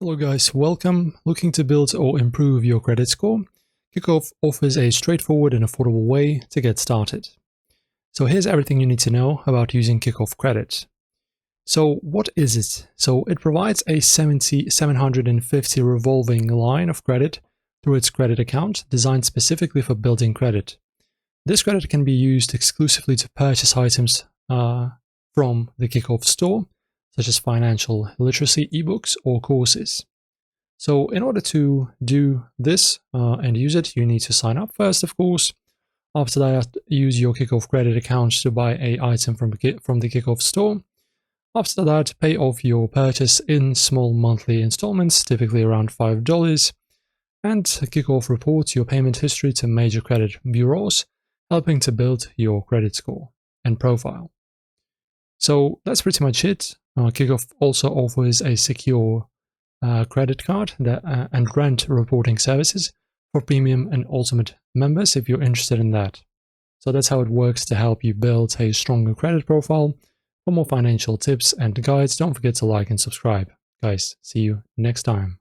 Hello guys, welcome. Looking to build or improve your credit score? Kikoff offers a straightforward and affordable way to get started. So here's everything you need to know about using Kikoff Credit. So what is it? So it provides a 750 revolving line of credit through its credit account designed specifically for building credit. This credit can be used exclusively to purchase items from the Kikoff store, such as financial literacy ebooks or courses. So in order to do this and use it, you need to sign up first, of course. After that, use your Kikoff credit account to buy an item from the Kikoff store. After that, pay off your purchase in small monthly installments, typically around $5. And Kikoff reports your payment history to major credit bureaus, helping to build your credit score and profile. So that's pretty much it. Kikoff also offers a secure credit card and rent reporting services for premium and ultimate members if you're interested in that. So that's how it works to help you build a stronger credit profile. For more financial tips and guides, don't forget to like and subscribe. Guys, see you next time.